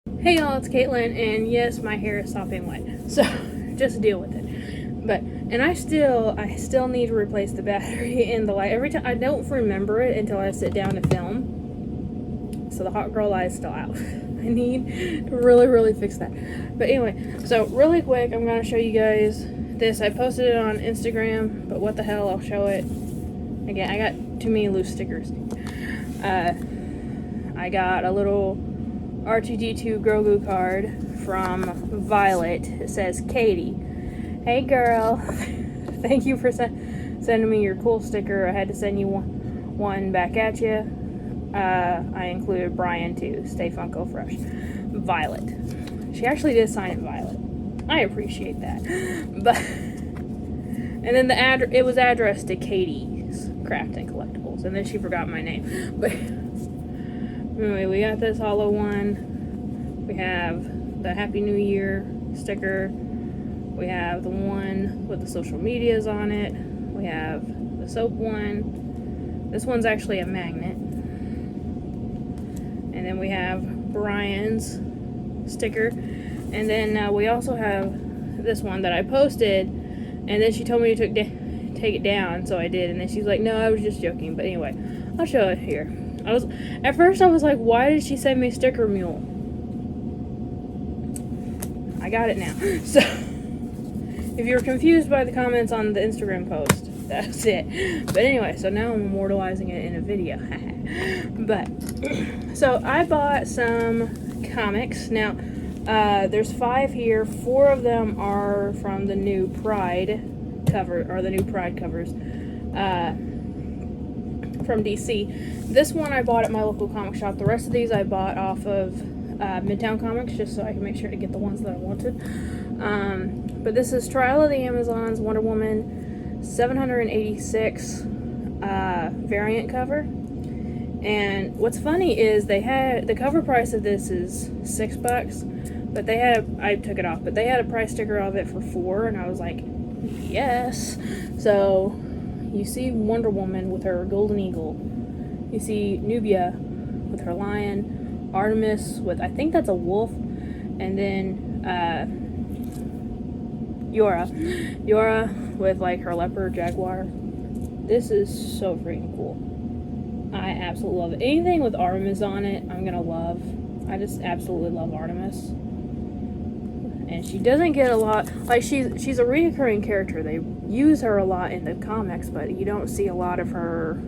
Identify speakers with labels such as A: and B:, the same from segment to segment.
A: Hey y'all, it's Caitlyn, and yes, my hair is sopping wet, so just deal with it. And I still need to replace the battery in the light. Every time I don't remember it until I sit down to film, so the hot girl eye is still out. I need to really fix that. But anyway, so really quick, I'm gonna show you guys this. I posted it on Instagram, but what the hell? I'll show it again. I got too many loose stickers. I got a little R2D2 Grogu card from Violet. It says, Katie, hey girl, thank you for sending me your cool sticker. I had to send you one back at you. I included Brian too. Stay Funko Fresh. Violet. She actually did sign it Violet. I appreciate that. But and then it was addressed to Katie's Craft and Collectibles, and then she forgot my name. But anyway, we got this hollow one. We have the Happy New Year sticker. We have the one with the social medias on it. We have the soap one. This one's actually a magnet. And then we have Brian's sticker. And then we also have this one that I posted. And then she told me to take it down, so I did. And then she's like, no, I was just joking. But anyway, I'll show it here. At first I was like, why did she send me Sticker Mule? I got it now. So, if you're confused by the comments on the Instagram post, that's it. But anyway, so now I'm immortalizing it in a video. But, so I bought some comics. Now, there's 5 here. 4 of them are from the new Pride cover, or the new Pride covers. From DC. This one I bought at my local comic shop. The rest of these I bought off of Midtown Comics, just so I can make sure to get the ones that I wanted. But this is Trial of the Amazons Wonder Woman 786 variant cover. And what's funny is they had the cover price of this is $6, but they had I took it off, but they had a price sticker of it for $4, and I was like, yes. So you see Wonder Woman with her golden eagle. You see Nubia with her lion. Artemis with, I think that's a wolf. And then Yora with like her leopard jaguar. This is so freaking cool. I absolutely love it. Anything with Artemis on it, I'm gonna love. I just absolutely love Artemis. And she doesn't get a lot, like she's a recurring character. They use her a lot in the comics, but you don't see a lot of her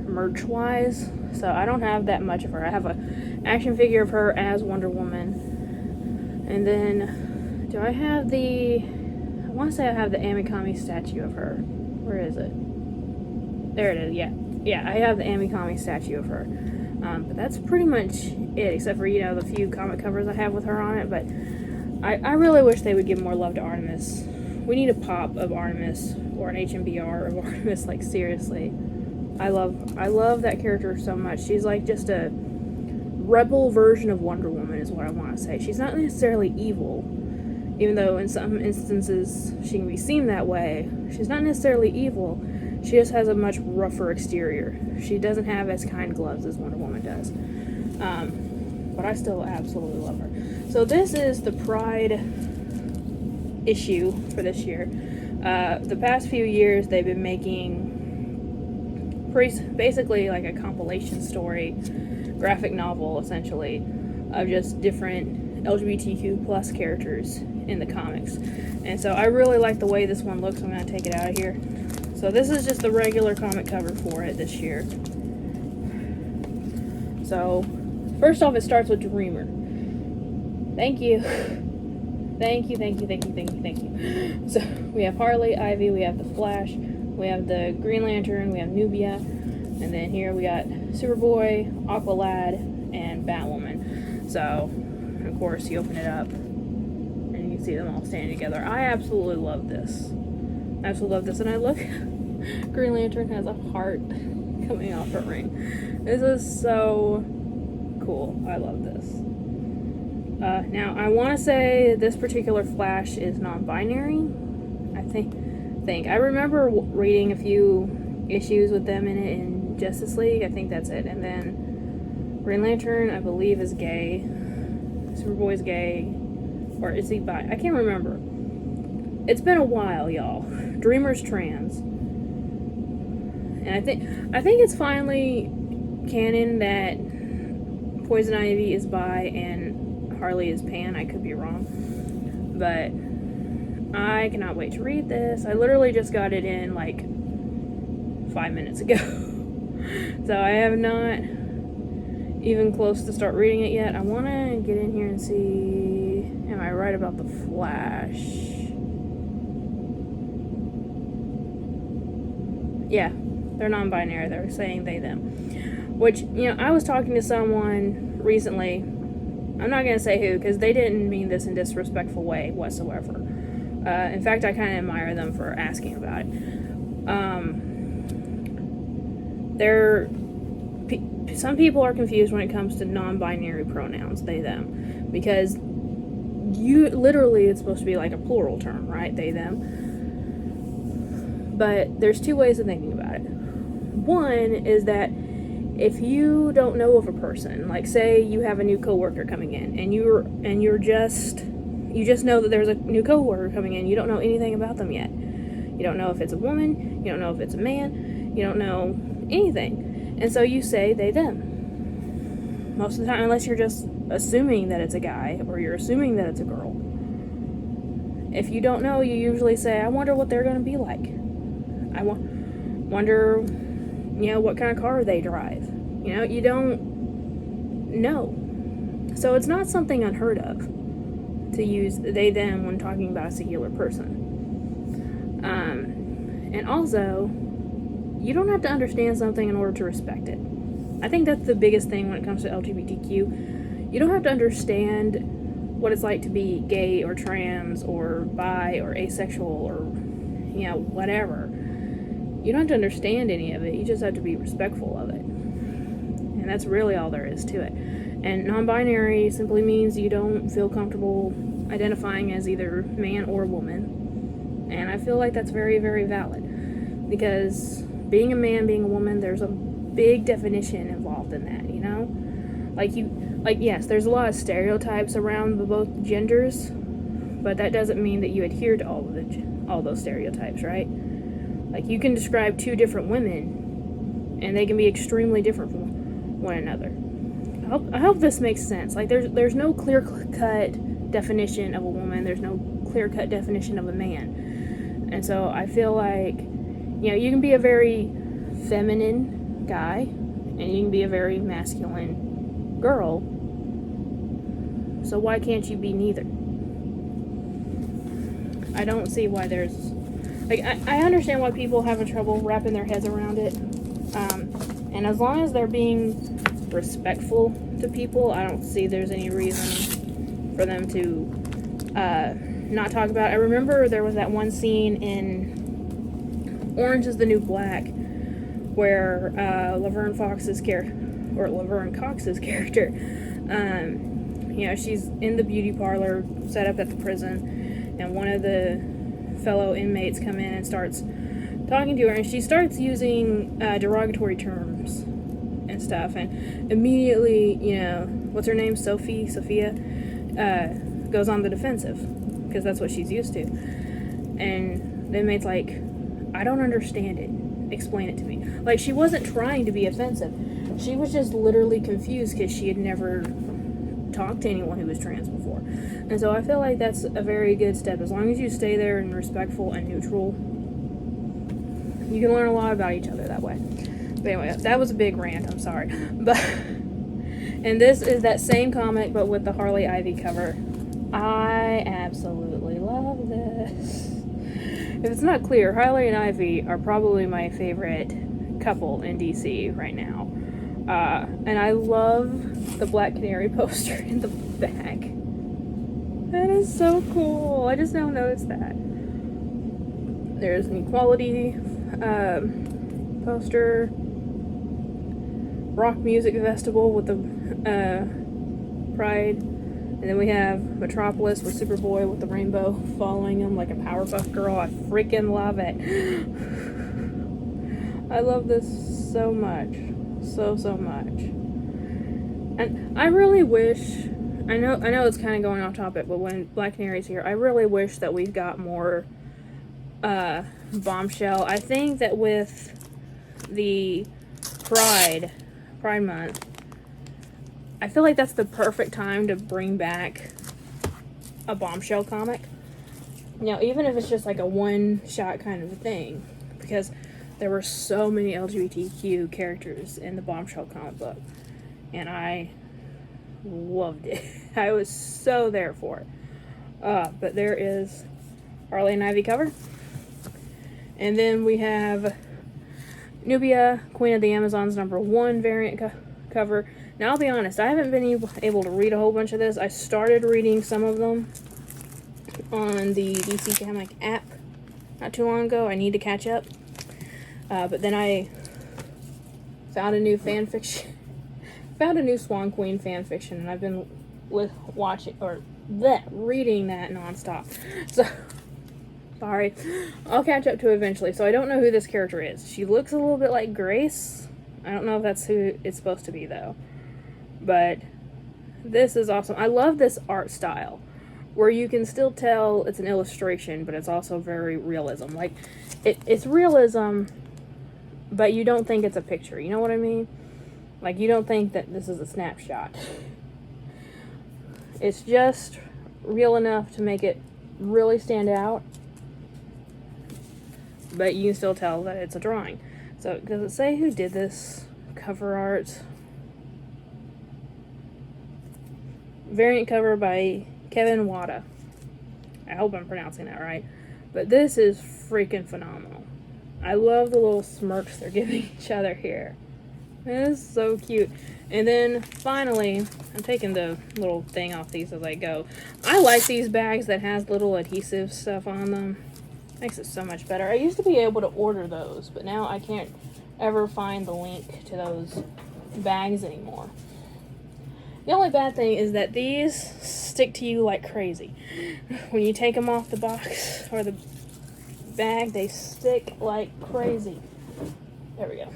A: merch wise. So I don't have that much of her. I have a action figure of her as Wonder Woman. And then do I have I want to say I have the Amikami statue of her. Where is it? There it is. Yeah, I have the Amikami statue of her. But that's pretty much it, except for, the few comic covers I have with her on it. But I really wish they would give more love to Artemis. We need a pop of Artemis, or an HMBR of Artemis, like seriously. I love that character so much. She's like just a rebel version of Wonder Woman is what I want to say. She's not necessarily evil, even though in some instances she can be seen that way. She's not necessarily evil. She just has a much rougher exterior. She doesn't have as kind gloves as Wonder Woman does. But I still absolutely love her. So this is the Pride issue for this year. The past few years they've been making basically like a compilation story, graphic novel essentially, of just different LGBTQ plus characters in the comics. And so I really like the way this one looks. I'm going to take it out of here. So this is just the regular comic cover for it this year. So first off, it starts with Dreamer. Thank you. Thank you. So we have Harley, Ivy, we have the Flash, we have the Green Lantern, we have Nubia, and then here we got Superboy, Aqualad, and Batwoman. So, of course, you open it up, and you can see them all standing together. I absolutely love this. And I look, Green Lantern has a heart coming off her ring. This is so cool. I love this. Now, I want to say this particular Flash is non-binary. I think. I remember reading a few issues with them in it in Justice League. I think that's it. And then Green Lantern, I believe, is gay. Superboy's gay, or is he bi? I can't remember. It's been a while, y'all. Dreamer's trans, and I think it's finally canon that Poison Ivy is bi and Harley is pan. I could be wrong, but I cannot wait to read this. I literally just got it in like 5 minutes ago. So I have not even close to start reading it yet. I want to get in here and see, am I right about the Flash? Yeah, they're non-binary. They're saying they, them. Which, you know, I was talking to someone recently. I'm not going to say who, because they didn't mean this in a disrespectful way whatsoever. In fact, I kind of admire them for asking about it. Some people are confused when it comes to non-binary pronouns, they, them, because literally it's supposed to be like a plural term, right? They, them. But there's two ways of thinking about it. One is that if you don't know of a person, like say you have a new coworker coming in, and you just know that there's a new coworker coming in, you don't know anything about them yet. You don't know if it's a woman, you don't know if it's a man, you don't know anything. And so you say they, them. Most of the time, unless you're just assuming that it's a guy or you're assuming that it's a girl. If you don't know, you usually say, I wonder what they're going to be like. I wonder, you know, what kind of car they drive. You know, you don't know. So it's not something unheard of to use they, them when talking about a singular person. And also, you don't have to understand something in order to respect it. I think that's the biggest thing when it comes to LGBTQ. You don't have to understand what it's like to be gay or trans or bi or asexual or, you know, whatever. You don't have to understand any of it. You just have to be respectful of it. And that's really all there is to it. And non-binary simply means you don't feel comfortable identifying as either man or woman. And I feel like that's very, very valid. Because being a man, being a woman, there's a big definition involved in that, you know? Like yes, there's a lot of stereotypes around both genders, but that doesn't mean that you adhere to all those stereotypes, right? Like, you can describe two different women, and they can be extremely different from one another. I hope this makes sense. Like, there's no clear-cut definition of a woman. There's no clear-cut definition of a man. And so I feel like, you know, you can be a very feminine guy, and you can be a very masculine girl. So why can't you be neither? I don't see why there's... Like, I understand why people have trouble wrapping their heads around it. And as long as they're being respectful to people, I don't see there's any reason for them to not talk about it. I remember there was that one scene in Orange is the New Black where Laverne Cox's character, you know, she's in the beauty parlor set up at the prison, and one of the fellow inmates come in and starts talking to her, and she starts using derogatory terms and stuff, and immediately, you know, what's her name, Sophia, goes on the defensive, because that's what she's used to. And the inmate's like, I don't understand it. Explain it to me. Like, she wasn't trying to be offensive. She was just literally confused because she had never talked to anyone who was trans before. And so I feel like that's a very good step. As long as you stay there and respectful and neutral, you can learn a lot about each other that way. But anyway, that was a big rant. I'm sorry. But and this is that same comic, but with the Harley Ivy cover. I absolutely love this. If it's not clear, Harley and Ivy are probably my favorite couple in DC right now. And I love the Black Canary poster in the back. That is so cool. I just now noticed that. There's an equality poster. Rock Music Festival with the Pride. And then we have Metropolis with Superboy with the rainbow following him like a Powerpuff Girl. I freaking love it. I love this so much. So much. And I really wish I know it's kind of going off topic, but when Black Canary's here, I really wish that we've got more Bombshell. I think that with the Pride Month, I feel like that's the perfect time to bring back a Bombshell comic. Now, even if it's just like a one-shot kind of a thing, because there were so many LGBTQ characters in the Bombshell comic book, and I loved it. I was so there for it. But there is Harley and Ivy cover. And then we have Nubia, Queen of the Amazons, #1 variant cover. Now, I'll be honest, I haven't been able to read a whole bunch of this. I started reading some of them on the DC Comic app not too long ago. I need to catch up. But then I found a new fan fiction. Found a new Swan Queen fan fiction, and I've been reading that nonstop. So, sorry. I'll catch up to it eventually. So I don't know who this character is. She looks a little bit like Grace. I don't know if that's who it's supposed to be, though. But this is awesome. I love this art style, where you can still tell it's an illustration, but it's also very realism. Like, it's realism, but you don't think it's a picture. You know what I mean? Like, you don't think that this is a snapshot. It's just real enough to make it really stand out, but you can still tell that it's a drawing. So, does it say who did this cover art? Variant cover by Kevin Wada. I hope I'm pronouncing that right. But this is freaking phenomenal. I love the little smirks they're giving each other here. It is so cute. And then, finally, I'm taking the little thing off these as I go. I like these bags that has little adhesive stuff on them. Makes it so much better. I used to be able to order those, but now I can't ever find the link to those bags anymore. The only bad thing is that these stick to you like crazy. When you take them off the box or the bag, they stick like crazy. There we go.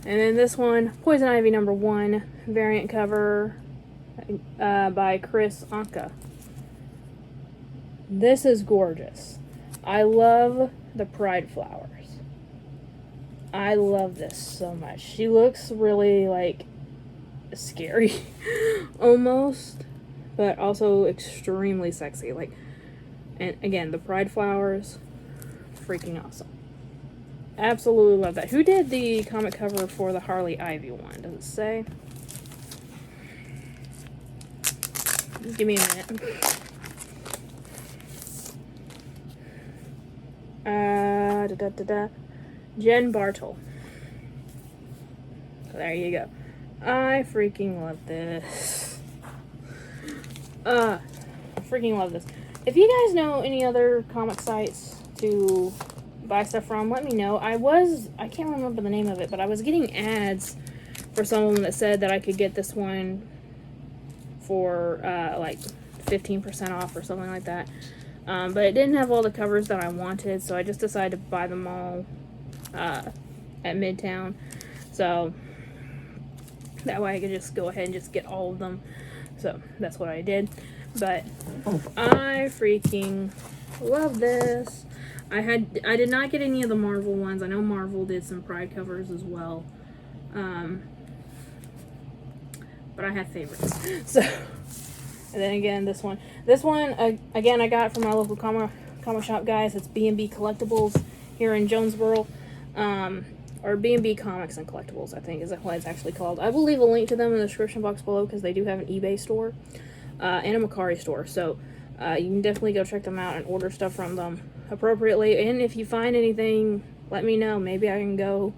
A: And then this one, Poison Ivy #1, variant cover by Chris Anka. This is gorgeous. I love the Pride flowers. I love this so much. She looks really, like, scary, almost, but also extremely sexy. Like, and again, the Pride flowers, freaking awesome. Absolutely love that. Who did the comic cover for the Harley Ivy one? Does it say? Give me a minute. Jen Bartle. So there you go. I freaking love this. Freaking love this. If you guys know any other comic sites to buy stuff from, let me know. I can't remember the name of it, but I was getting ads for some of them that said that I could get this one for like 15% off or something like that. But it didn't have all the covers that I wanted, so I just decided to buy them all at Midtown. So that way I could just go ahead and just get all of them. So that's what I did. But I freaking love this. I did not get any of the Marvel ones. I know Marvel did some Pride covers as well. But I have favorites. So, and then again, this one. This one, again, I got from my local comic shop, guys. It's B&B Collectibles here in Jonesboro. Or B&B Comics and Collectibles, I think is what it's actually called. I will leave a link to them in the description box below because they do have an eBay store and a Mercari store. So you can definitely go check them out and order stuff from them appropriately. And if you find anything, let me know. Maybe I can go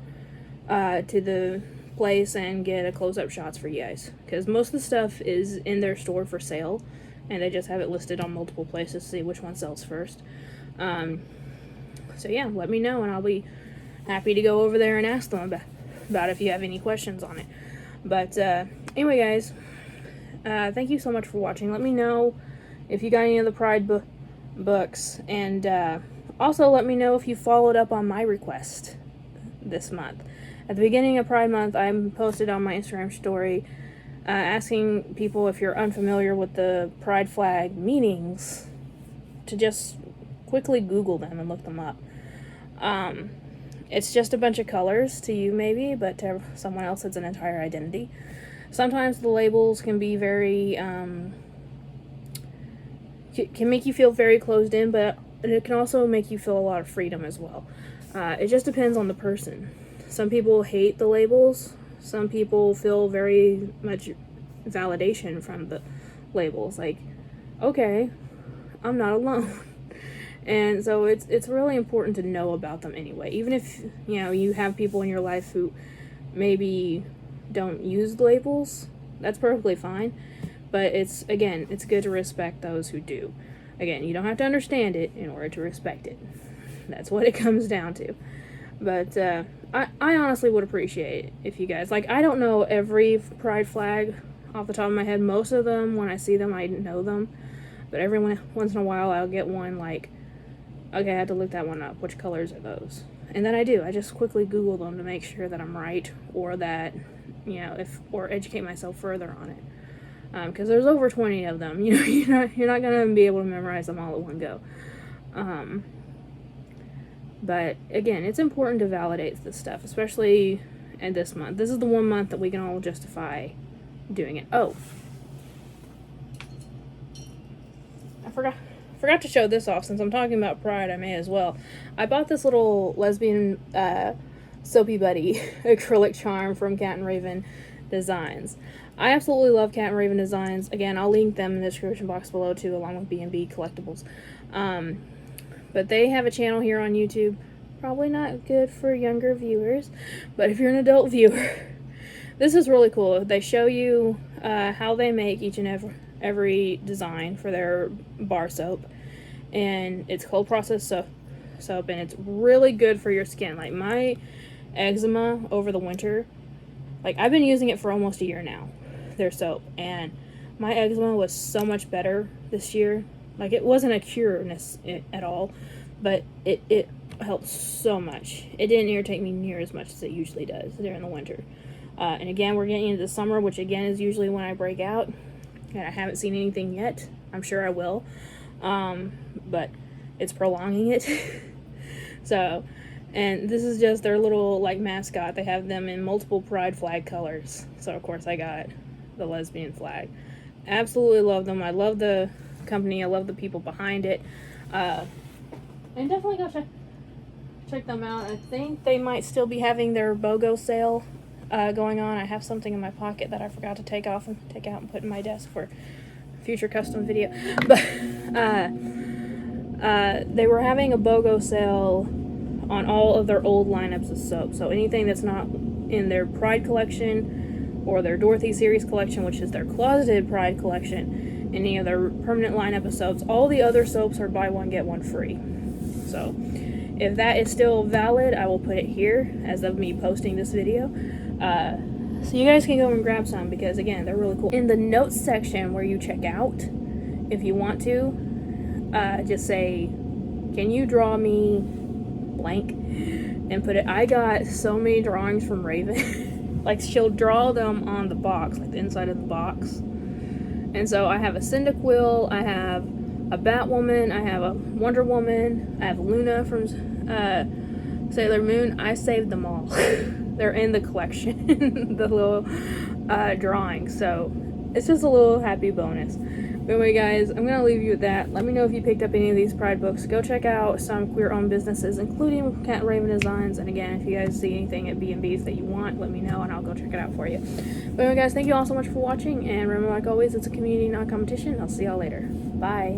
A: to the place and get a close-up shots for you guys. Because most of the stuff is in their store for sale. And they just have it listed on multiple places to see which one sells first. So yeah, let me know and I'll be happy to go over there and ask them about if you have any questions on it. But anyway, guys, thank you so much for watching. Let me know if you got any of the Pride books, and also let me know if you followed up on my request this month. At the beginning of Pride Month, I posted on my Instagram story asking people if you're unfamiliar with the pride flag meanings to just quickly Google them and look them up. It's just a bunch of colors to you maybe, but to someone else it's an entire identity. Sometimes the labels can be very, can make you feel very closed in, but it can also make you feel a lot of freedom as well. It just depends on the person. Some people hate the labels. Some people feel very much validation from the labels. Like, okay, I'm not alone. And so it's really important to know about them anyway. Even if, you know, you have people in your life who maybe don't use labels, that's perfectly fine. But it's good to respect those who do. Again, you don't have to understand it in order to respect it. That's what it comes down to. But I honestly would appreciate it if you guys, like, I don't know every pride flag off the top of my head. Most of them, when I see them, I know them. But every once in a while, I'll get one like, okay, I had to look that one up. Which colors are those? And then I do. I just quickly Google them to make sure that I'm right, or that, you know, or educate myself further on it. Because there's over 20 of them. You know, you're not gonna be able to memorize them all at one go. But again, it's important to validate this stuff, especially in this month. This is the one month that we can all justify doing it. Oh, I forgot to show this off. Since I'm talking about pride, I may as well. I bought this little lesbian Soapy Buddy acrylic charm from Cat and Raven Designs. I absolutely love Cat and Raven Designs. Again, I'll link them in the description box below too, along with B&B Collectibles. But they have a channel here on YouTube. Probably not good for younger viewers, but if you're an adult viewer, this is really cool. They show you how they make each and every design for their bar soap, and it's cold processed soap, and it's really good for your skin. Like, my eczema over the winter, like, I've been using it for almost a year now, their soap, and my eczema was so much better this year. Like, it wasn't a cure at all, but it helped so much. It didn't irritate me near as much as it usually does during the winter. And again, we're getting into the summer, which again is usually when I break out. And I haven't seen anything yet. I'm sure I will. But it's prolonging it. So, and this is just their little, like, mascot. They have them in multiple pride flag colors. So, of course, I got the lesbian flag. Absolutely love them. I love the company. I love the people behind it. And definitely go check them out. I think they might still be having their BOGO sale going on. I have something in my pocket that I forgot to take out and put in my desk for future custom video. But they were having a BOGO sale on all of their old lineups of soap. So anything that's not in their Pride collection or their Dorothy series collection, which is their closeted Pride collection, any of their permanent lineup of soaps, all the other soaps are buy one get one free. So if that is still valid, I will put it here as of me posting this video. So you guys can go and grab some, because again, they're really cool. In the notes section where you check out, if you want to, just say, can you draw me blank, and put it. I got so many drawings from Raven. Like, she'll draw them on the box, like the inside of the box. And so I have a Cyndaquil, I have a Batwoman, I have a Wonder Woman, I have Luna from Sailor Moon. I saved them all. They're in the collection, the little drawings. So it's just a little happy bonus. But anyway, guys, I'm going to leave you with that. Let me know if you picked up any of these Pride books. Go check out some queer-owned businesses, including Cat Raven Designs. And again, if you guys see anything at B&B's that you want, let me know, and I'll go check it out for you. But anyway, guys, thank you all so much for watching. And remember, like always, it's a community, not competition. I'll see y'all later. Bye.